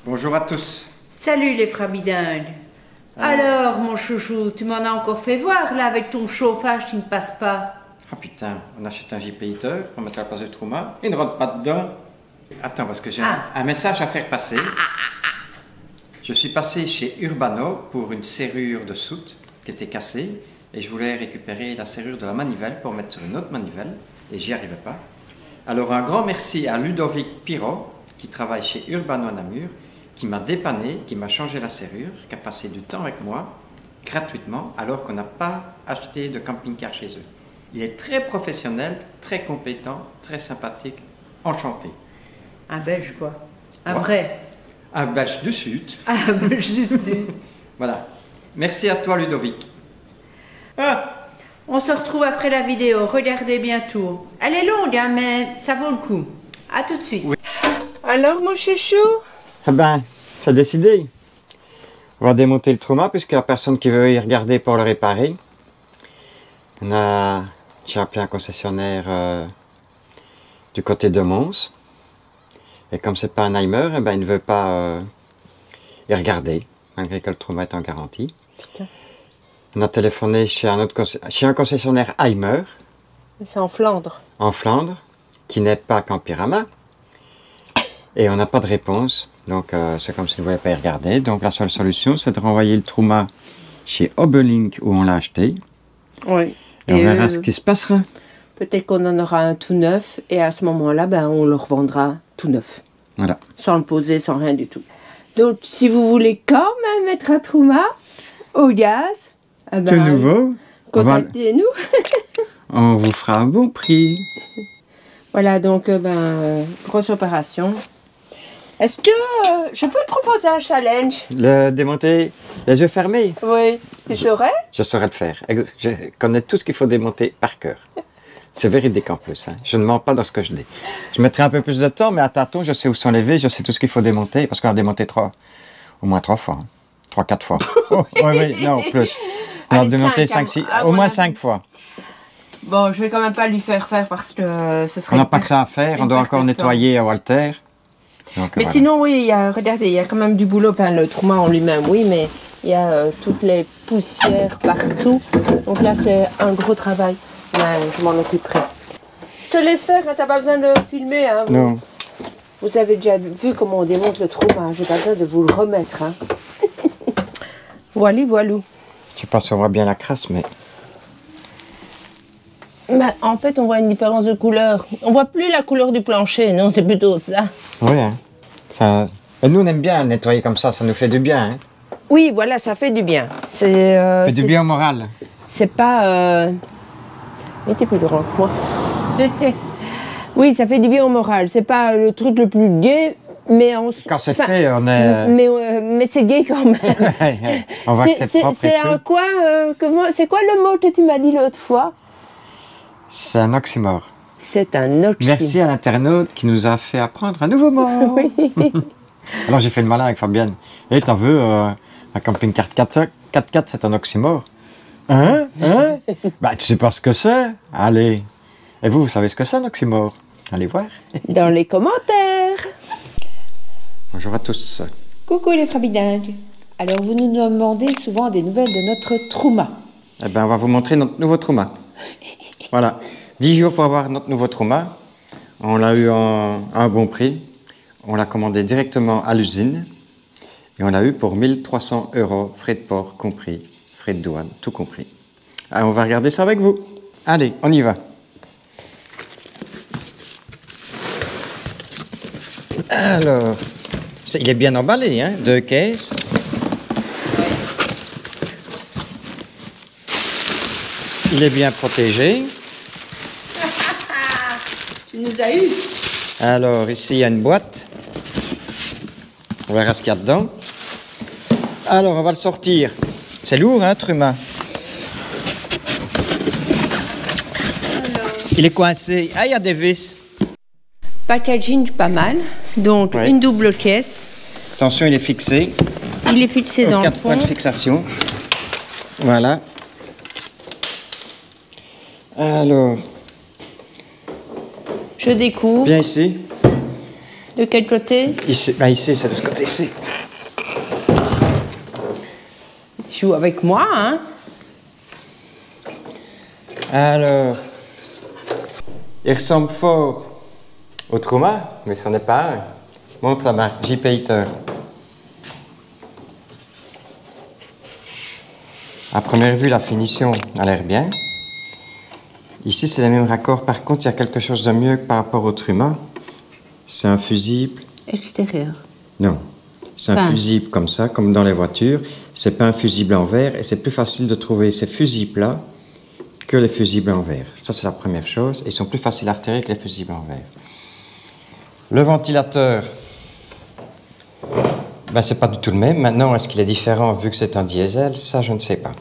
Bonjour à tous. Salut les frabidingues. Alors, mon chouchou, tu m'en as encore fait voir là avec ton chauffage qui ne passe pas. Ah putain, on achète un JP heater pour mettre à la place du trauma. Il ne rentre pas dedans. Attends, parce que j'ai un message à faire passer. Je suis passé chez Urbano pour une serrure de soute qui était cassée et je voulais récupérer la serrure de la manivelle pour mettre sur une autre manivelle et j'y arrivais pas. Alors un grand merci à Ludovic Pirot qui travaille chez Urbano Namur, qui m'a dépanné, qui m'a changé la serrure, qui a passé du temps avec moi gratuitement alors qu'on n'a pas acheté de camping-car chez eux. Il est très professionnel, très compétent, très sympathique, enchanté. Un Belge quoi. Un vrai. Un Belge du Sud. Un Belge du Sud. Voilà. Merci à toi Ludovic. On se retrouve après la vidéo, regardez bien tout. Elle est longue hein, mais ça vaut le coup. A tout de suite. Oui. Alors mon chouchou? Eh ben, c'est décidé. On va démonter le trauma puisqu'il n'y a personne qui veut y regarder pour le réparer. J'ai appelé un concessionnaire du côté de Mons. Et comme c'est pas un Aimer, eh ben, il ne veut pas y regarder, malgré que le trauma est en garantie. Putain. On a téléphoné chez un concessionnaire Aimer. C'est en Flandre. En Flandre, qui n'est pas Campirama. Et on n'a pas de réponse. Donc c'est comme s'il ne voulait pas y regarder. Donc la seule solution, c'est de renvoyer le trauma chez Obelink où on l'a acheté. Oui. Et on verra ce qui se passera. Peut-être qu'on en aura un tout neuf et à ce moment-là, ben, on le revendra tout neuf. Voilà. Sans le poser, sans rien du tout. Donc si vous voulez quand même mettre un trauma au gaz, eh ben, tout nouveau, contactez-nous. On vous fera un bon prix. Voilà, donc grosse opération. Est-ce que je peux te proposer un challenge? Le démonter les yeux fermés? Oui. Tu saurais? Je saurais le faire. Je connais tout ce qu'il faut démonter par cœur. C'est véridique en plus. Hein. Je ne mens pas dans ce que je dis. Je mettrai un peu plus de temps, mais à tâtons, je sais où sont les vis, je sais tout ce qu'il faut démonter, parce qu'on a démonté au moins 3 fois. 3-4 fois. Oh, oui, non, plus. On a démonté 5-6, au moins 5 fois. Bon, je vais quand même pas lui faire parce que ce serait... On n'a pas que ça à faire, on doit encore nettoyer à Walter. Donc, mais voilà. Sinon, oui, regardez, il y a quand même du boulot. Enfin, le trauma en lui-même, oui, mais il y a toutes les poussières partout. Donc là, c'est un gros travail. Ouais, je m'en occuperai. Je te laisse faire, t'as pas besoin de filmer. Hein, non. Vous avez déjà vu comment on démonte le trauma. J'ai pas besoin de vous le remettre. Hein. Voilà. Je sais pas si on voit bien la crasse, mais... Bah, en fait, on voit une différence de couleur. On voit plus la couleur du plancher, non, c'est plutôt ça. Oui, hein. Et nous, on aime bien nettoyer comme ça nous fait du bien. Hein. Oui, voilà, ça fait du bien. Ça fait du bien au moral. C'est pas... Mais t'es plus grand que moi. Oui, ça fait du bien au moral. C'est pas le truc le plus gai, mais quand c'est fait, on est... Mais c'est gai quand même. On voit que c'est propre et tout. C'est quoi le mot que tu m'as dit l'autre fois? C'est un oxymore. C'est un oxymore. Merci à l'internaute qui nous a fait apprendre un nouveau mot. Oui. Alors j'ai fait le malin avec Fabienne. Et t'en veux un camping-car 4x4, c'est un oxymore. Hein? Bah tu sais pas ce que c'est? Allez. Et vous savez ce que c'est un oxymore? Allez voir. Dans les commentaires. Bonjour à tous. Coucou les frabidingues. Alors vous nous demandez souvent des nouvelles de notre trauma. Eh bien on va vous montrer notre nouveau trauma. Voilà, 10 jours pour avoir notre nouveau trauma. On l'a eu à un bon prix. On l'a commandé directement à l'usine. Et on l'a eu pour 1 300 €, frais de port compris, frais de douane, tout compris. Alors, on va regarder ça avec vous. Allez, on y va. Alors, il est bien emballé, hein, 2 caisses. Il est bien protégé. Tu nous as eu. Alors, ici, il y a une boîte. On verra ce qu'il y a dedans. Alors, on va le sortir. C'est lourd, hein, Truma? Il est coincé. Ah, il y a des vis. Packaging pas mal. Donc, ouais. Une double caisse. Attention, il est fixé. Il est fixé dans le fond. 4 points de fixation. Voilà. Alors. Je découvre. Bien ici. De quel côté? Ici, ben ici, c'est de ce côté-ci. Joue avec moi, hein? Alors, il ressemble fort au Truma, mais ce n'est pas un. Montre la marque, JP Heater. À première vue, la finition a l'air bien. Ici, c'est les mêmes raccords. Par contre, il y a quelque chose de mieux que par rapport au Truma. C'est un fusible. Extérieur. Non, c'est un fusible comme ça, comme dans les voitures. C'est pas un fusible en verre et c'est plus facile de trouver ces fusibles-là que les fusibles en verre. Ça, c'est la première chose. Ils sont plus faciles à retirer que les fusibles en verre. Le ventilateur, ben, c'est pas du tout le même. Maintenant, est-ce qu'il est différent vu que c'est un diesel? Ça, je ne sais pas.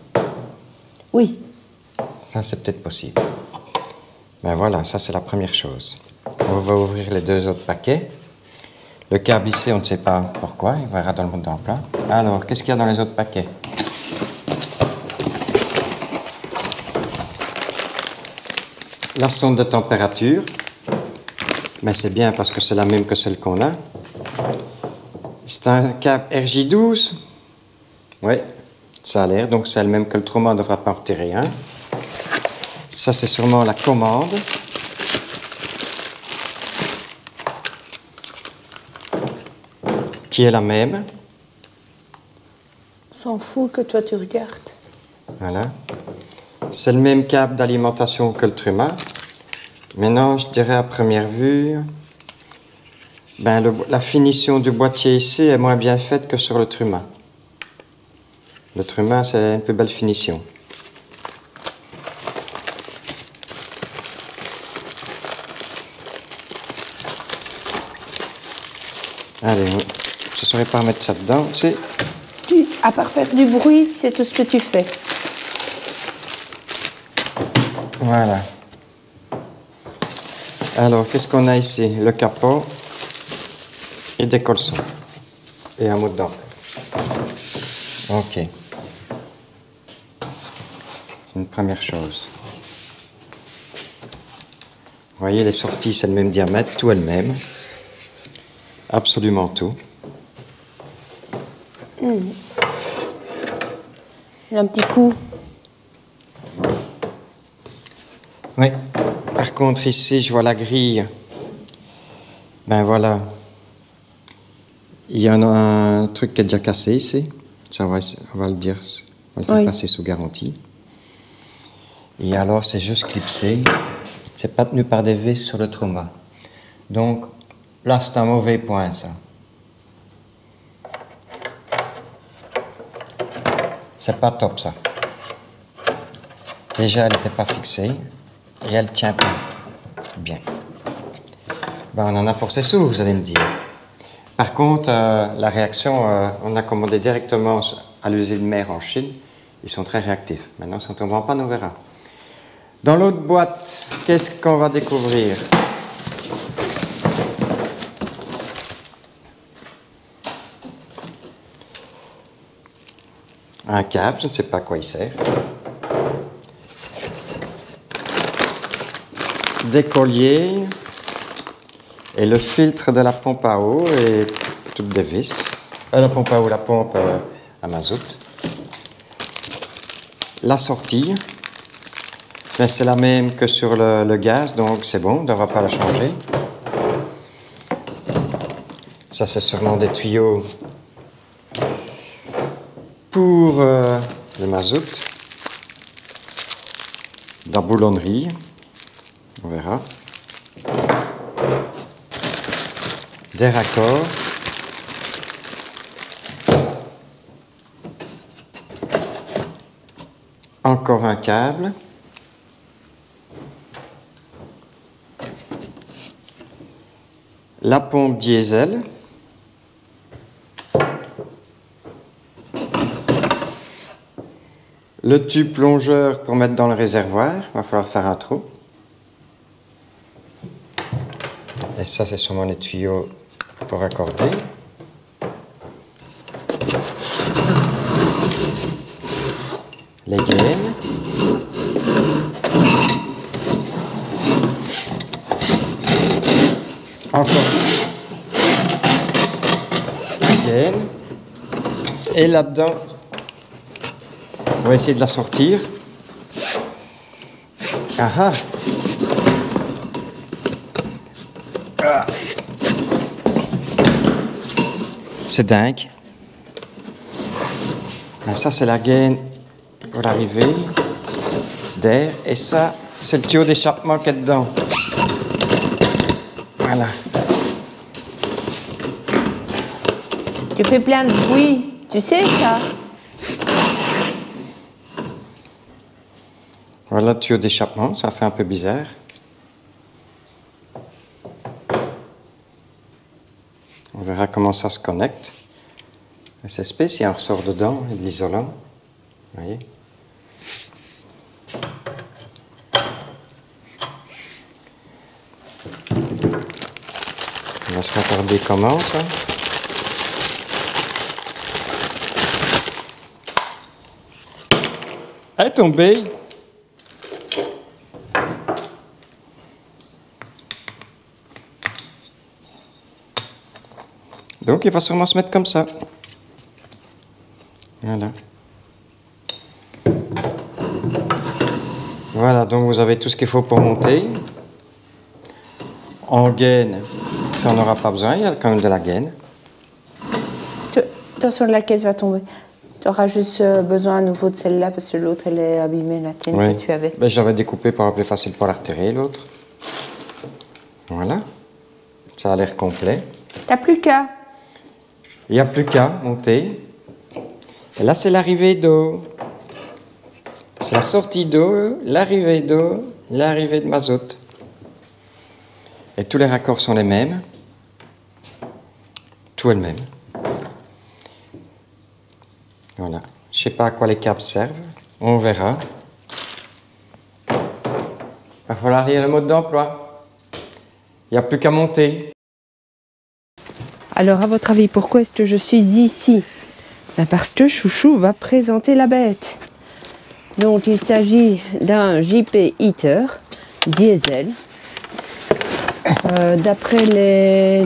Oui. Ça, c'est peut-être possible. Ben voilà, ça, c'est la première chose. On va ouvrir les deux autres paquets. Le câble ici, on ne sait pas pourquoi. Il verra dans le plat. Alors, qu'est-ce qu'il y a dans les autres paquets? La sonde de température. Mais c'est bien parce que c'est la même que celle qu'on a. C'est un câble RJ12. Oui, ça a l'air. Donc c'est le même que le Truma, on ne devra pas en retirer un. Ça, c'est sûrement la commande. Qui est la même. S'en fout que toi tu regardes. Voilà. C'est le même câble d'alimentation que le Truma. Maintenant, je dirais à première vue, ben, la finition du boîtier ici est moins bien faite que sur le Truma. Le Truma, c'est une plus belle finition. Allez, je ne saurais pas remettre ça dedans, tu sais. À part faire du bruit, c'est tout ce que tu fais. Voilà. Alors, qu'est-ce qu'on a ici? Le capot et des colsons. Et un mot dedans. Ok. Une première chose. Vous voyez, les sorties, c'est le même diamètre, tout est le même. Absolument tout. Il y a un petit coup. Oui. Par contre, ici, je vois la grille. Ben voilà. Il y en a un truc qui est déjà cassé ici. Ça, on va le dire. On va le faire passer sous garantie. Et alors, c'est juste clipsé. C'est pas tenu par des vis sur le Truma. Donc, là, c'est un mauvais point, ça. C'est pas top, ça. Déjà, elle n'était pas fixée. Et elle tient pas bien. Ben, on en a forcé sous, vous allez me dire. Par contre, la réaction, on a commandé directement à l'usine mère en Chine. Ils sont très réactifs. Maintenant, si on ne tombe en panne, on verra. Dans l'autre boîte, qu'est-ce qu'on va découvrir? Un câble, je ne sais pas à quoi il sert. Des colliers et le filtre de la pompe à eau et toutes des vis. La pompe à eau, la pompe à mazout. La sortie, mais c'est la même que sur le gaz, donc c'est bon, on ne devra pas la changer. Ça, c'est sûrement des tuyaux pour le mazout. De la boulonnerie. On verra. Des raccords. Encore un câble. La pompe diesel. Le tube plongeur pour mettre dans le réservoir. Il va falloir faire un trou. Et ça, c'est sûrement les tuyaux pour raccorder. Les gaines. Encore. gaine. Et là-dedans, on va essayer de la sortir. Ah ah. Ah. C'est dingue. Ben, ça, c'est la gaine pour l'arrivée d'air. Et ça, c'est le tuyau d'échappement qui est dedans. Voilà. Tu fais plein de bruit. Tu sais ça? Voilà le tuyau d'échappement. Ça fait un peu bizarre. On verra comment ça se connecte. C'est spécial, il y a un ressort dedans, et de l'isolant. Vous voyez? On va se regarder comment ça. Elle est tombée. Donc il va sûrement se mettre comme ça. Voilà. Voilà, donc vous avez tout ce qu'il faut pour monter. En gaine, ça on n'aura pas besoin, il y a quand même de la gaine. Attention, la caisse va tomber. Tu auras juste besoin à nouveau de celle-là parce que l'autre elle est abîmée, la tienne Oui. que tu avais. Ben, j'avais découpé pour être plus facile pour la retirer, l'autre. Voilà. Ça a l'air complet. T'as plus qu'à. Il n'y a plus qu'à monter. Et là, c'est l'arrivée d'eau. C'est la sortie d'eau, l'arrivée d'eau, l'arrivée de mazout. Et tous les raccords sont les mêmes. Tout est le même. Voilà. Je ne sais pas à quoi les câbles servent. On verra. Il va falloir lire le mode d'emploi. Il n'y a plus qu'à monter. Alors, à votre avis, pourquoi est-ce que je suis ici? Ben parce que Chouchou va présenter la bête. Donc, il s'agit d'un JP Heater diesel. D'après les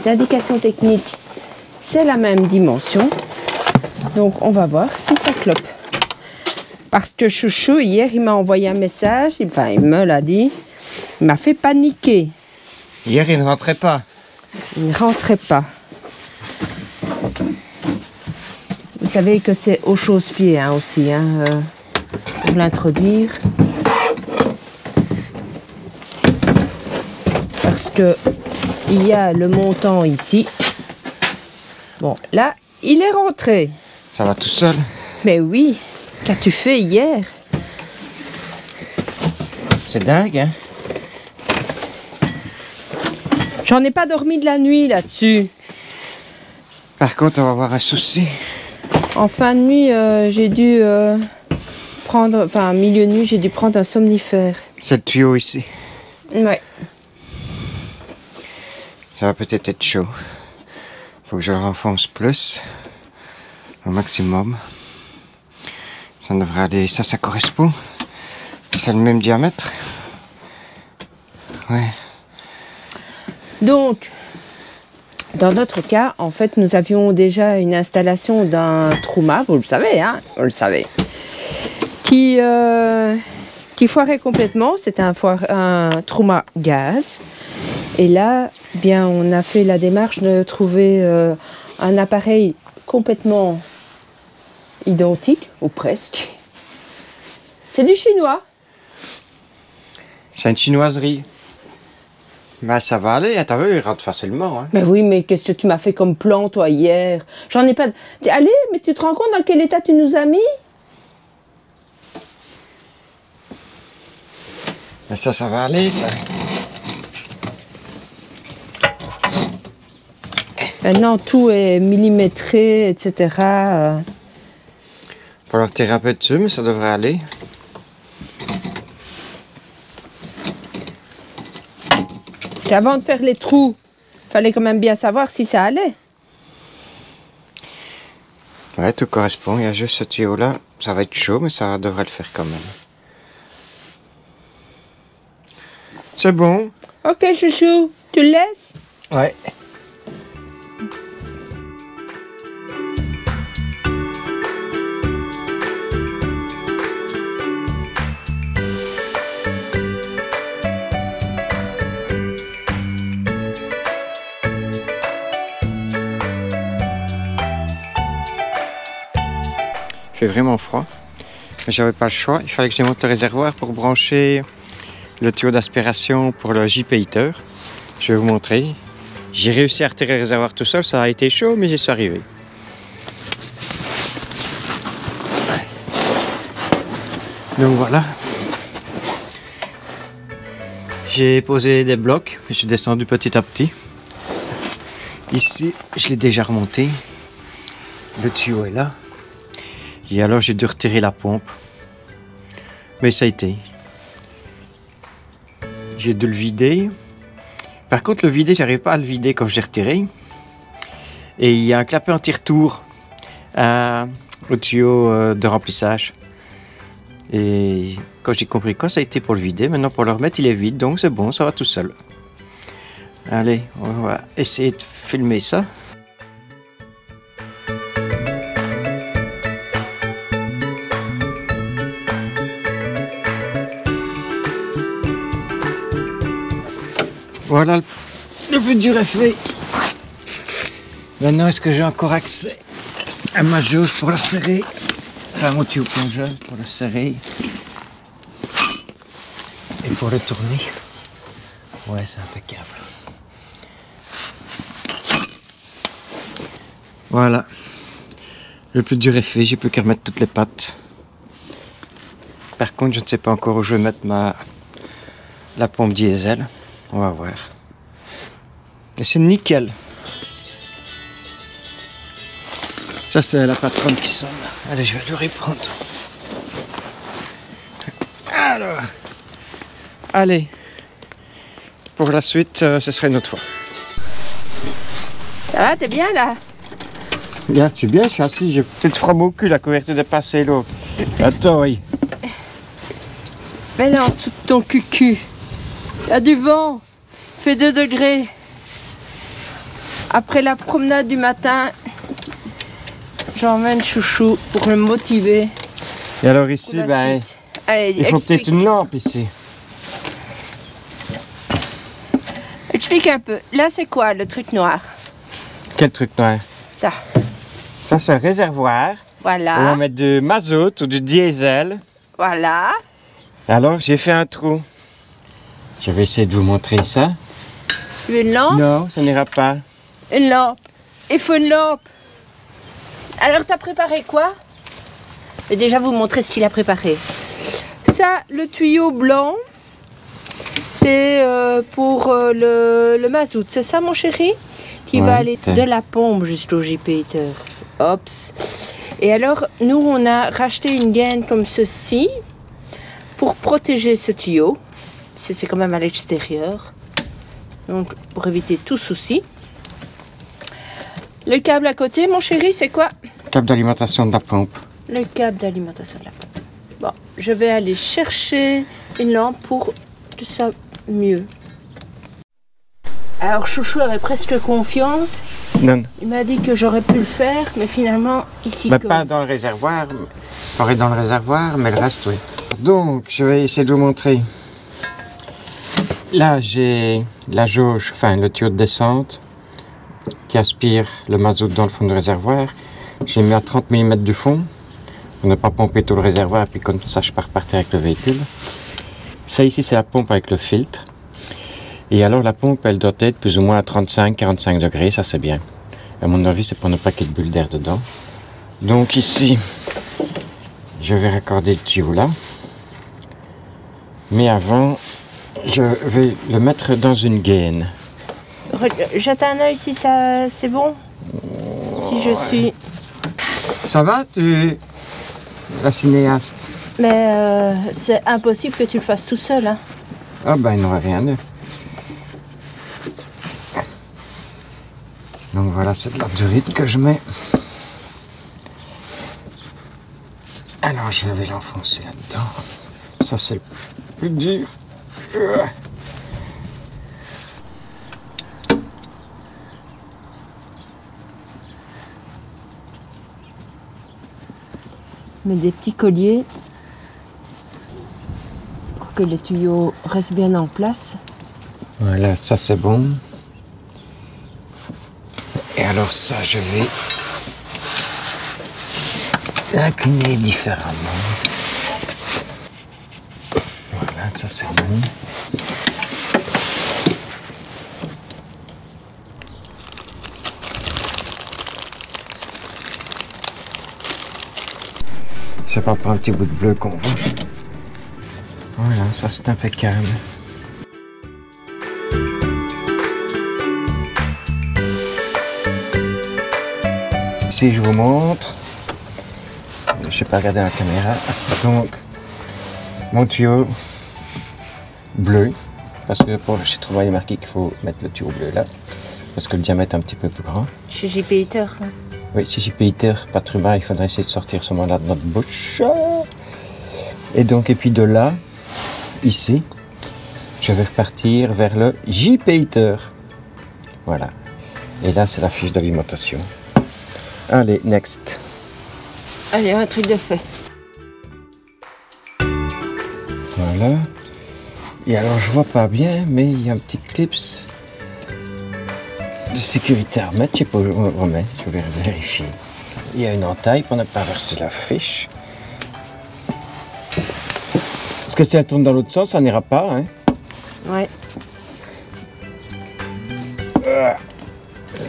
indications techniques, c'est la même dimension. Donc, on va voir si ça clope. Parce que Chouchou, hier, il m'a envoyé un message. Enfin, il me l'a dit. Il m'a fait paniquer. Hier, il ne rentrait pas. Il ne rentrait pas. Vous savez que c'est au chausse-pied hein, aussi, hein, pour l'introduire. Parce que il y a le montant ici. Bon, là, il est rentré. Ça va tout seul. Mais oui, qu'as-tu fait hier? C'est dingue, hein? J'en ai pas dormi de la nuit là-dessus. Par contre, on va avoir un souci. En fin de nuit, j'ai dû prendre... Enfin, milieu de nuit, j'ai dû prendre un somnifère. C'est le tuyau ici. Ouais. Ça va peut-être être chaud. Faut que je le renfonce plus. Au maximum. Ça devrait aller. Ça correspond. C'est le même diamètre. Ouais. Donc, dans notre cas, en fait, nous avions déjà une installation d'un Truma, vous le savez, hein, vous le savez, qui foirait complètement. C'était un Truma gaz. Et là, bien, on a fait la démarche de trouver un appareil complètement identique, ou presque. C'est du chinois. C'est une chinoiserie. Ben, ça va aller, t'as vu, il rentre facilement. Hein. Mais oui, mais qu'est-ce que tu m'as fait comme plan, toi, hier? J'en ai pas... Allez, mais tu te rends compte dans quel état tu nous as mis? Et ça va aller, ça. Maintenant, tout est millimétré, etc. Il va falloir tirer un peu dessus, mais ça devrait aller. Parce qu'avant de faire les trous, il fallait quand même bien savoir si ça allait. Ouais, tout correspond. Il y a juste ce tuyau-là. Ça va être chaud, mais ça devrait le faire quand même. C'est bon. Ok, chouchou, tu le laisses? Ouais. fait vraiment froid. Mais j'avais pas le choix. Il fallait que je démonte le réservoir pour brancher le tuyau d'aspiration pour le JP Heater. Je vais vous montrer. J'ai réussi à retirer le réservoir tout seul. Ça a été chaud, mais j'y suis arrivé. Donc voilà. J'ai posé des blocs. Je suis descendu petit à petit. Ici, je l'ai déjà remonté. Le tuyau est là. Et alors, j'ai dû retirer la pompe. Mais ça a été. J'ai dû le vider. Par contre, le vider, j'arrive pas à le vider quand je l'ai retiré. Et il y a un clapet anti-retour au tuyau de remplissage. Et quand j'ai compris quoi, ça a été pour le vider. Maintenant, pour le remettre, il est vide. Donc, c'est bon, ça va tout seul. Allez, on va essayer de filmer ça. Voilà, le but dur est fait. Maintenant, est-ce que j'ai encore accès à ma jauge pour la serrer? Enfin, mon tuyau plongeur pour le serrer. Et pour le tourner. Ouais, c'est impeccable. Voilà. Le plus dur est fait, j'ai plus qu'à remettre toutes les pattes. Par contre, je ne sais pas encore où je vais mettre la pompe diesel. On va voir. Et c'est nickel. Ça, c'est la patronne qui sonne. Allez, je vais lui répondre. Alors. Allez. Pour la suite, ce sera une autre fois. Ça va, t'es bien là? Bien, tu es bien, je suis assis, j'ai peut-être froid au cul, la couverture de passer l'eau. Attends, oui. Mets-la en dessous de ton cucu. Il y a du vent. Il fait 2 degrés. Après la promenade du matin, j'emmène Chouchou pour le motiver. Et alors ici, ben, allez, il faut peut-être une lampe ici. Explique un peu. Là, c'est quoi le truc noir? Quel truc noir? Ça. Ça, c'est un réservoir. Voilà. On va mettre du mazout ou du diesel. Voilà. Alors, j'ai fait un trou. Je vais essayer de vous montrer ça. Tu veux une lampe? Non, ça n'ira pas. Une lampe. Il faut une lampe. Alors, t'as préparé quoi? Je vais déjà vous montrer ce qu'il a préparé. Ça, le tuyau blanc, c'est pour le mazout. C'est ça, mon chéri? Qui va aller de la pompe jusqu'au JP Heater. Ops. Et alors, nous, on a racheté une gaine comme ceci pour protéger ce tuyau. C'est quand même à l'extérieur. Donc, pour éviter tout souci. Le câble à côté, mon chéri, c'est quoi? Câble d'alimentation de la pompe. Le câble d'alimentation de la pompe. Bon, je vais aller chercher une lampe pour que ça mieux. Alors, Chouchou avait presque confiance. Non. Il m'a dit que j'aurais pu le faire, mais finalement, ici... Mais pas dans le réservoir. J'aurais dans le réservoir, mais le reste, oui. Donc, je vais essayer de vous montrer. Là, j'ai la jauge, enfin le tuyau de descente qui aspire le mazout dans le fond du réservoir. J'ai mis à 30 mm du fond pour ne pas pomper tout le réservoir, puis comme ça, je pars repartir avec le véhicule. Ça ici, c'est la pompe avec le filtre. Et alors, la pompe, elle doit être plus ou moins à 35-45 degrés, ça c'est bien. À mon avis, c'est pour ne pas qu'il y ait de bulles d'air dedans. Donc ici, je vais raccorder le tuyau là. Mais avant, je vais le mettre dans une gaine. Jette un œil si ça c'est bon. Si je suis... Ça va, la cinéaste? Mais c'est impossible que tu le fasses tout seul. Hein. Ah ben, il n'aura rien de... Donc voilà, c'est de la durite que je mets. Alors, je vais l'enfoncer là-dedans. Ça, c'est le plus dur. Mets des petits colliers pour que les tuyaux restent bien en place. Voilà, ça c'est bon. Et alors ça, je vais l'incliner différemment. Voilà, ça c'est bon. Je vais pas prendre un petit bout de bleu qu'on voit. Voilà, ça c'est impeccable. Ici je vous montre. Je ne sais pas regarder la caméra. Donc, mon tuyau bleu. Parce que pour chez Truma, il est marqué qu'il faut mettre le tuyau bleu là. Parce que le diamètre est un petit peu plus grand. Chez JP Heater. Oui, chez JP Heater, pas Truma, il faudrait essayer de sortir ce moment-là de notre bouche. Et donc, et puis de là, ici, je vais repartir vers le JP Heater. Voilà. Et là, c'est la fiche d'alimentation. Allez, next. Allez, un truc de fait. Voilà. Et alors, je vois pas bien, mais il y a un petit clip de sécurité à remettre. Je sais pas où on remet. Je vais vérifier. Il y a une entaille pour ne pas verser la fiche. Parce que si elle tourne dans l'autre sens, ça n'ira pas. Hein. Ouais.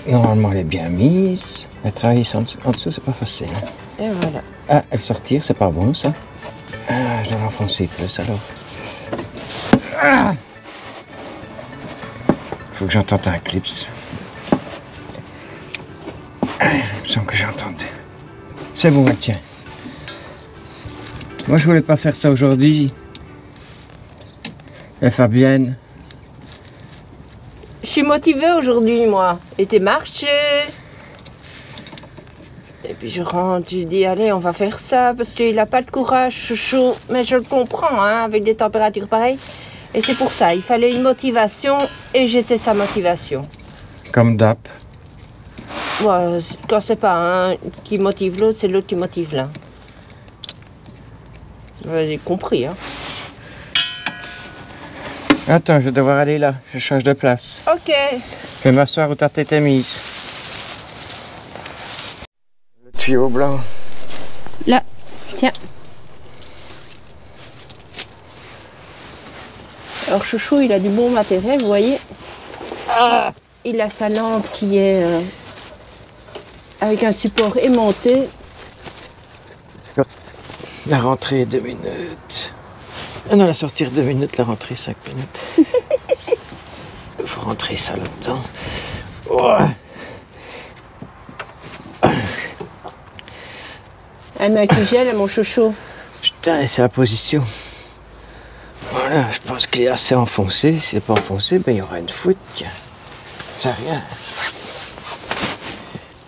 Normalement, elle est bien mise. Elle travaille en dessous, c'est pas facile. Et voilà. Ah, elle sortir, c'est pas bon ça. Ah, je dois l'enfoncer plus alors. Ah, faut que j'entende un clip. Ah, il me semble que j'ai entendu. C'est bon, elle tient. Moi, je voulais pas faire ça aujourd'hui. Et Fabienne. Je suis motivée aujourd'hui, moi. Été marcher. Et puis je rentre, je dis, allez, on va faire ça, parce qu'il n'a pas de courage, chaud. Mais je le comprends, hein, avec des températures pareilles. Et c'est pour ça, il fallait une motivation, et j'étais sa motivation. Comme d'hab. Ouais, quand c'est pas un qui motive l'autre, c'est l'autre qui motive l'un. J'ai compris, hein. Attends, je vais devoir aller là. Je change de place. Ok. Je vais m'asseoir où ta tête est mise. Le tuyau blanc. Là, tiens. Alors Chouchou, il a du bon matériel, vous voyez. Ah, il a sa lampe qui est avec un support aimanté. La rentrée 2 minutes. Ah non, la sortie 2 minutes, la rentrée 5 minutes. Il faut rentrer ça là-dedans. Ouais. Elle met un qui gèle, mon chouchou. Putain, c'est la position. Voilà, je pense qu'il est assez enfoncé. S'il n'est pas enfoncé, ben, il y aura une fuite. Tiens. Ça rien.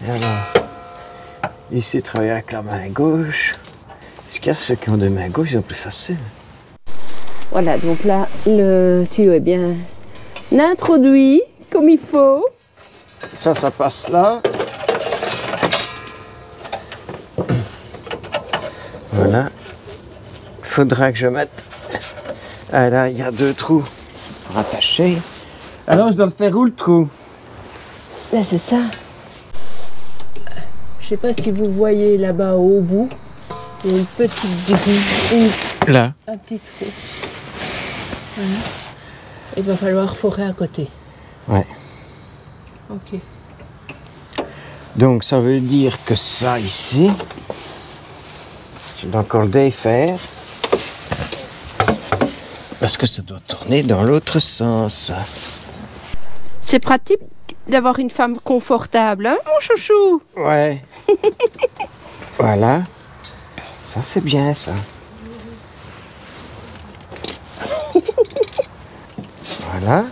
Et alors, ici, travailler avec la main gauche. Parce qu'il y a ceux qui ont des mains gauches, ils ont plus facile. Voilà, donc là, le tuyau est bien introduit comme il faut. Ça passe là. Voilà. Il faudra que je mette... Ah là, il y a 2 trous rattachés. Alors, je dois le faire où, le trou? Là, c'est ça. Je sais pas si vous voyez là-bas au bout, il y a une petite grille. Là. Un petit trou. Voilà. Il va falloir forer à côté. Ouais. Ok. Donc, ça veut dire que ça, ici, je dois encore le défaire. Parce que ça doit tourner dans l'autre sens. C'est pratique d'avoir une femme confortable, hein, mon chouchou? Ouais. Voilà. Ça, c'est bien, ça. Voilà.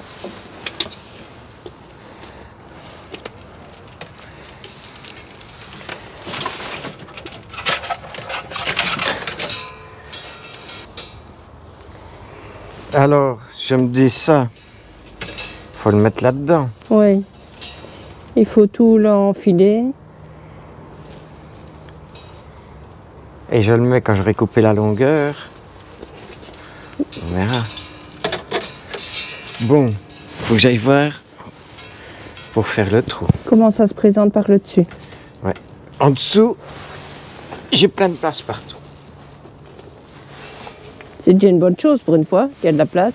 Alors, je me dis ça, faut le mettre là-dedans. Oui. Il faut tout l'enfiler. Et je le mets quand j'aurai coupé la longueur. On verra. Bon, faut que j'aille voir pour faire le trou. Comment ça se présente par le dessus? Ouais. En dessous, J'ai plein de place partout. C'est déjà une bonne chose pour une fois, qu'il y a de la place.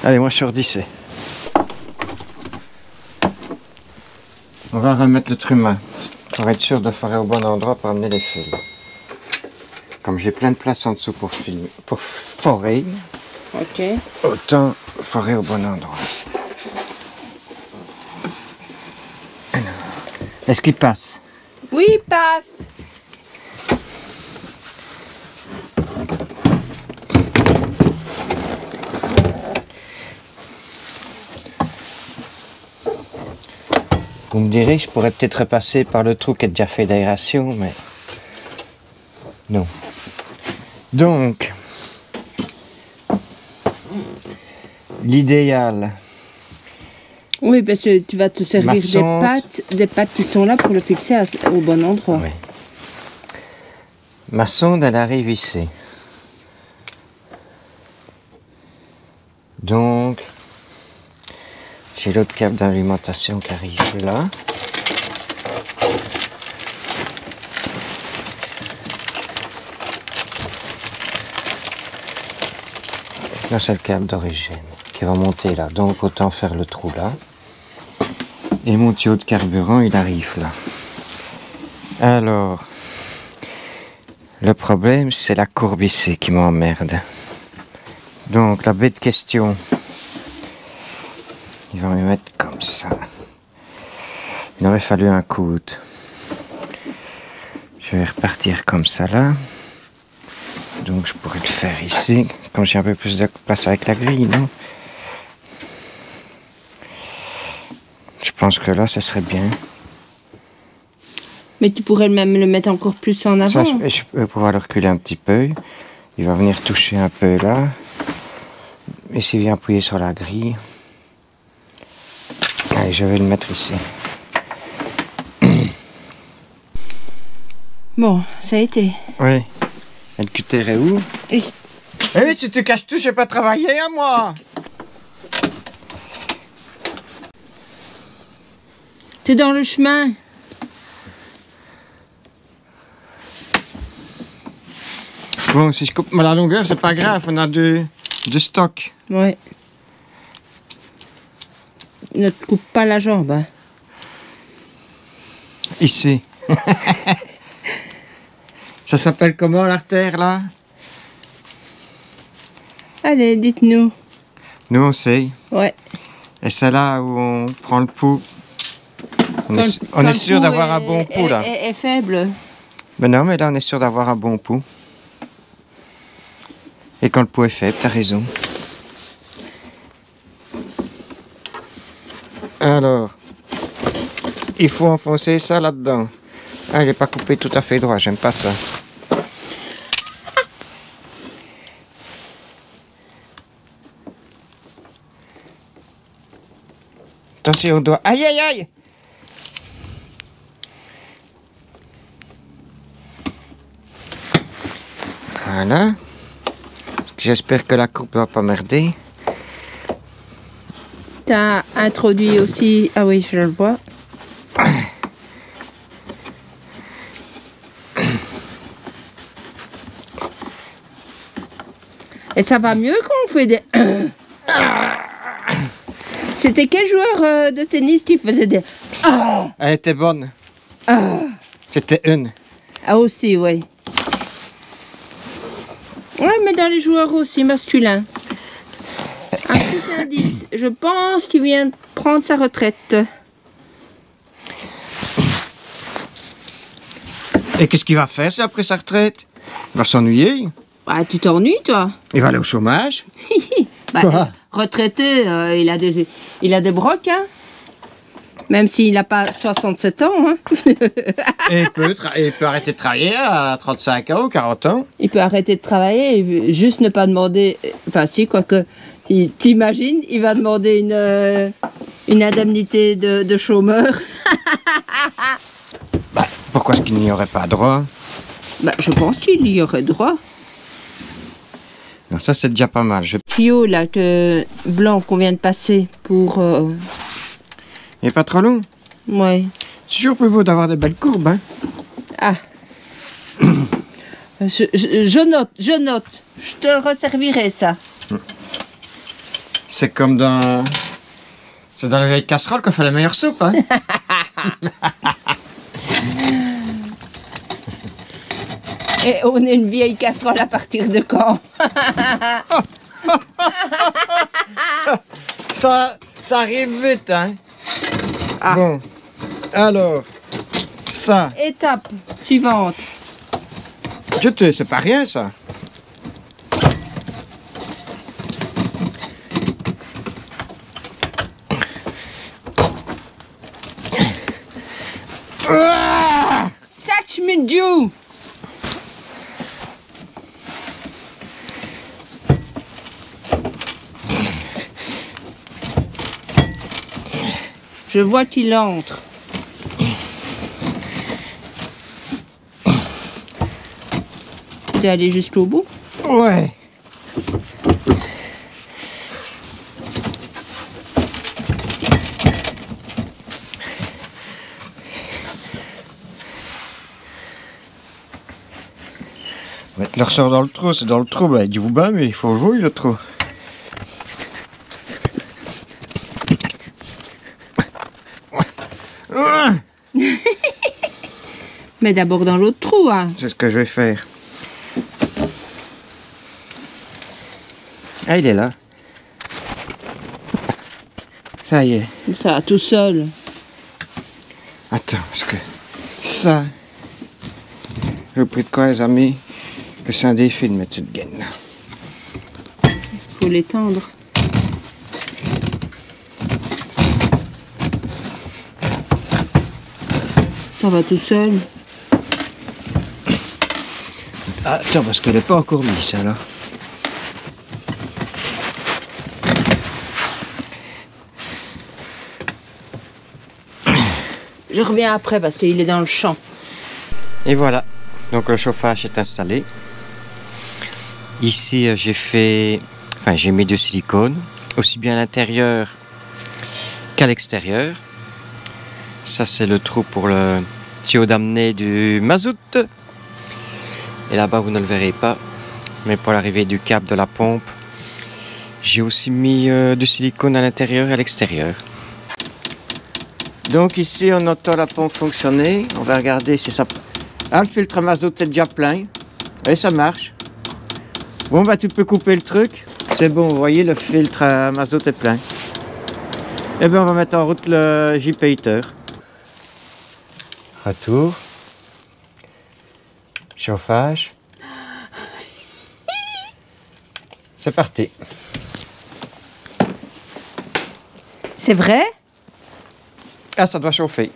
Allez, moi je suis redissé. On va remettre le trumeau pour être sûr de forer au bon endroit pour amener les fils. Comme j'ai plein de place en dessous pour forer, Ok. autant forer au bon endroit. Alors, est-ce qu'il passe? Oui, il passe. Vous me direz que je pourrais peut-être repasser par le trou qui est déjà fait d'aération, mais non. Donc, l'idéal. Oui, parce que tu vas te servir Ma des pattes qui sont là pour le fixer au bon endroit. Oui. Ma sonde, elle arrive ici. Donc, j'ai l'autre câble d'alimentation qui arrive là. Là, c'est le câble d'origine qui va monter là. Donc, autant faire le trou là. Et mon tuyau de carburant, il arrive là. Alors, le problème, c'est la courbe ici qui m'emmerde. Donc, la bête question, il va me mettre comme ça. Il aurait fallu un coude. Je vais repartir comme ça là. Donc, je pourrais le faire ici, comme j'ai un peu plus de place avec la grille, non? Je pense que là, ça serait bien. Mais tu pourrais même le mettre encore plus en avant. Ça, je vais pouvoir le reculer un petit peu. Il va venir toucher un peu là. Et s'il vient appuyer sur la grille. Allez, je vais le mettre ici. Bon, ça a été. Oui. Et le cutter est où? Et... Eh oui, si tu caches tout, je sais pas travailler à moi. T'es dans le chemin. Bon, si je coupe la longueur, c'est pas grave, on a du stock. Ouais. Ne te coupe pas la jambe. Hein. Ici. Ça s'appelle comment l'artère là? Allez, dites-nous. Nous on sait. Ouais. Et c'est là où on prend le pouls. On est sûr d'avoir un bon pouls là. Est faible. Mais non, mais là on est sûr d'avoir un bon pouls. Et quand le pouls est faible, t'as raison. Alors, il faut enfoncer ça là-dedans. Ah, il n'est pas coupé tout à fait droit, j'aime pas ça. Attention au doigt. Aïe, aïe, aïe! Voilà. J'espère que la coupe ne va pas merder. T'as introduit aussi... Ah oui, je le vois. Et ça va mieux quand on fait des... C'était quel joueur de tennis qui faisait des... Elle était bonne. C'était une. Ah aussi, oui. Ouais, mais dans les joueurs aussi masculins. Un petit indice. Je pense qu'il vient de prendre sa retraite. Et qu'est-ce qu'il va faire après sa retraite? Il va s'ennuyer. Bah, tu t'ennuies, toi? Il va aller au chômage. Bah, retraité, il a des brocs, hein? Même s'il n'a pas 67 ans, hein? Et il peut arrêter de travailler à 35 ans ou 40 ans. Il peut arrêter de travailler et juste ne pas demander... Enfin, si, quoique... T'imagines, il va demander une indemnité de chômeur. Bah, pourquoi est-ce qu'il n'y aurait pas droit? Bah, je pense qu'il y aurait droit. Non, ça c'est déjà pas mal. Tuyau là, blanc qu'on vient de passer pour... Il n'est pas trop long? Ouais. C'est toujours plus beau d'avoir des belles courbes, hein? Ah. Je note. Je te le resservirai, ça. C'est comme dans... C'est dans la vieille casserole qu'on fait la meilleure soupe, hein. Et on est une vieille casserole à partir de quand? Ça arrive vite, hein. Ah. Bon, alors, ça... Étape suivante. C'est pas rien, ça. Satch Minju. Je vois qu'il entre. T'es allé jusqu'au bout? Ouais. Mettre le ressort dans le trou, c'est dans le trou, bah dis-vous bien, mais il faut le voir, le trou. Mais d'abord dans l'autre trou, hein. C'est ce que je vais faire. Ah, il est là. Ça y est. Ça va tout seul. Attends, parce que ça... J'ai pris de quoi, les amis? Que c'est un défi de mettre cette gaine là. Faut l'étendre. Ça va tout seul. Attends, parce qu'elle n'est pas encore mise, ça, là. Je reviens après parce qu'il est dans le champ. Et voilà, donc le chauffage est installé. Ici, j'ai mis du silicone, aussi bien à l'intérieur qu'à l'extérieur. Ça, c'est le trou pour le tuyau d'amener du mazout. Et là-bas, vous ne le verrez pas, mais pour l'arrivée du câble de la pompe, j'ai aussi mis du silicone à l'intérieur et à l'extérieur. Donc ici, on entend la pompe fonctionner. On va regarder si ça... Ah, le filtre à mazout est déjà plein. Et ça marche. Bon, bah tu peux couper le truc. C'est bon, vous voyez, le filtre à mazout est plein. Et bien, on va mettre en route le JP Heater. Retour. Chauffage. C'est parti. C'est vrai? Ah, ça doit chauffer.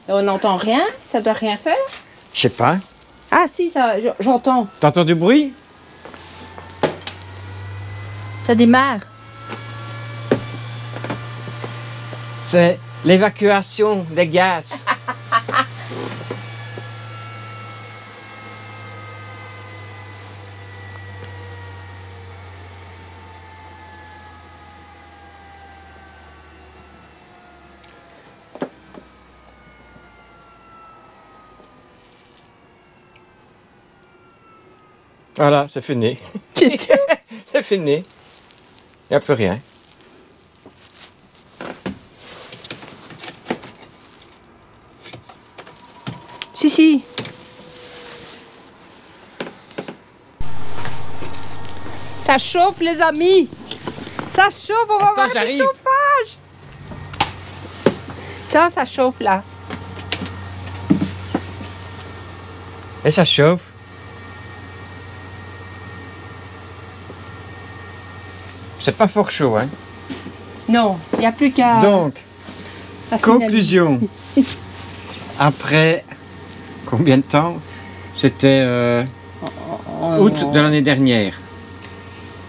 Et on n'entend rien? Ça doit rien faire? Je sais pas. Ah si, ça, j'entends. T'entends du bruit? Ça démarre. C'est l'évacuation des gaz. Voilà, c'est fini. C'est fini. Il n'y a plus rien. Si. Ça chauffe, les amis. Ça chauffe, on va voir du chauffage. Ça chauffe là. Et ça chauffe. C'est pas fort chaud, hein? Non, il n'y a plus qu'à... Donc, conclusion. Après combien de temps? C'était août de l'année dernière.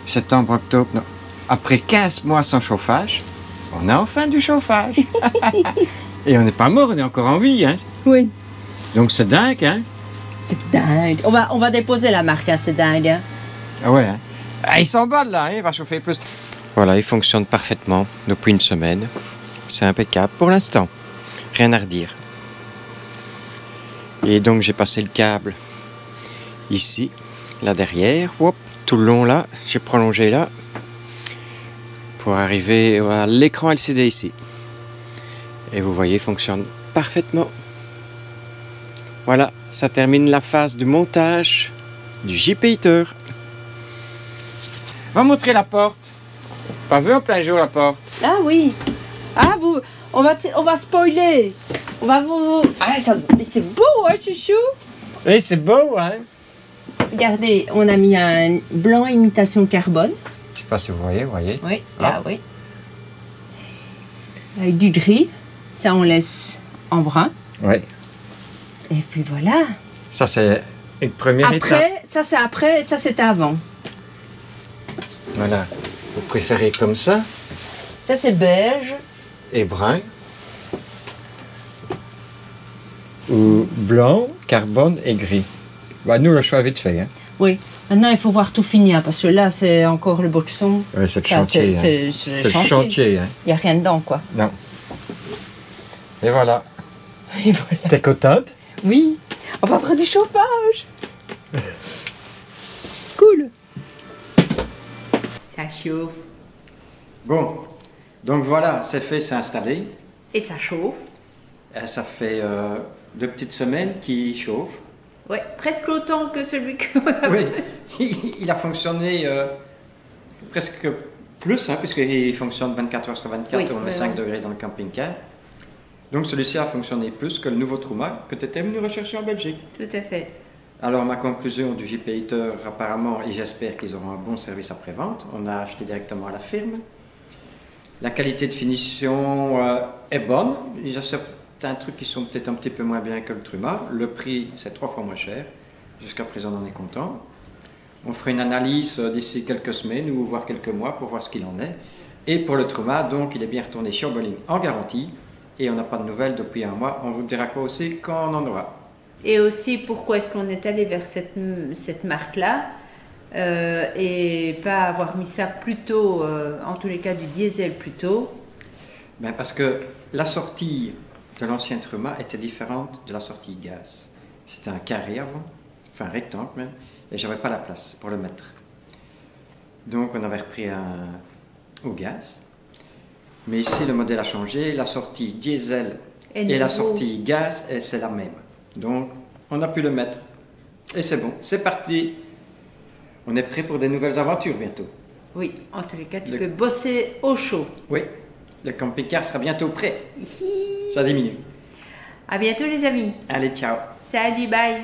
Septembre, octobre, non. Après 15 mois sans chauffage, on a enfin du chauffage. Et on n'est pas mort, on est encore en vie, hein? Oui. Donc c'est dingue, hein? C'est dingue. On va déposer la marque, hein, c'est dingue. Hein. Ah ouais, hein? Ah, il s'emballe là, hein? Il va chauffer plus. Voilà, il fonctionne parfaitement depuis une semaine. C'est impeccable pour l'instant. Rien à redire. Et donc j'ai passé le câble ici, là derrière. Hop, tout le long là, j'ai prolongé là. Pour arriver à l'écran LCD ici. Et vous voyez, il fonctionne parfaitement. Voilà, ça termine la phase du montage du JP Heater. Va montrer la porte. Pas vu en plein jour la porte. Ah oui. Ah vous, on va spoiler. On va vous. Ah c'est beau hein chouchou. Oui, c'est beau hein. Regardez, on a mis un blanc imitation carbone. Je sais pas si vous voyez. Oui, là oui. Avec du gris, ça on laisse en brun. Oui. Et puis voilà. Ça c'est une première étape. Après, ça c'était avant. Voilà. Vous préférez comme ça. Ça c'est beige. Et brun. Ou blanc, carbone et gris. Bah, nous le choix est vite fait. Hein. Oui. Maintenant il faut voir tout finir parce que là c'est encore le boxon. Oui, c'est le chantier. C'est le chantier. Hein. Il n'y a rien dedans quoi. Non. Et voilà. Et voilà. T'es contente? Oui. On va faire du chauffage. Cool. Ça chauffe. Bon, donc voilà, c'est fait, c'est installé. Et ça chauffe. Et ça fait 2 petites semaines qu'il chauffe. Ouais, presque autant que celui qu'on a. Oui, il a fonctionné presque plus, hein, puisqu'il fonctionne 24 heures sur 24, Oui, on met 5 degrés dans le camping-car. Donc celui-ci a fonctionné plus que le nouveau Truma que tu étais venu rechercher en Belgique. Tout à fait. Alors ma conclusion du JP Heater, apparemment, et j'espère qu'ils auront un bon service après-vente, on a acheté directement à la firme. La qualité de finition est bonne, il y a certains trucs qui sont peut-être un petit peu moins bien que le Truma. Le prix, c'est 3 fois moins cher, jusqu'à présent on en est content. On fera une analyse d'ici quelques semaines ou voire quelques mois pour voir ce qu'il en est. Et pour le Truma, donc il est bien retourné chez Oberlin en garantie, et on n'a pas de nouvelles depuis un mois, on vous dira quoi aussi quand on en aura. Et aussi, pourquoi est-ce qu'on est allé vers cette marque-là et pas avoir mis ça plus tôt, en tous les cas du diesel plus tôt? Ben parce que la sortie de l'ancien Truma était différente de la sortie gaz. C'était un carré avant, enfin un rectangle même, et j'avais pas la place pour le mettre. Donc on avait repris au gaz. Mais ici le modèle a changé, la sortie diesel et la sortie gaz, c'est la même. Donc, on a pu le mettre. Et c'est bon, c'est parti. On est prêt pour des nouvelles aventures bientôt. Oui, en tous les cas, tu peux bosser au chaud. Oui, le camping-car sera bientôt prêt. Ça diminue. À bientôt les amis. Allez, ciao. Salut, bye.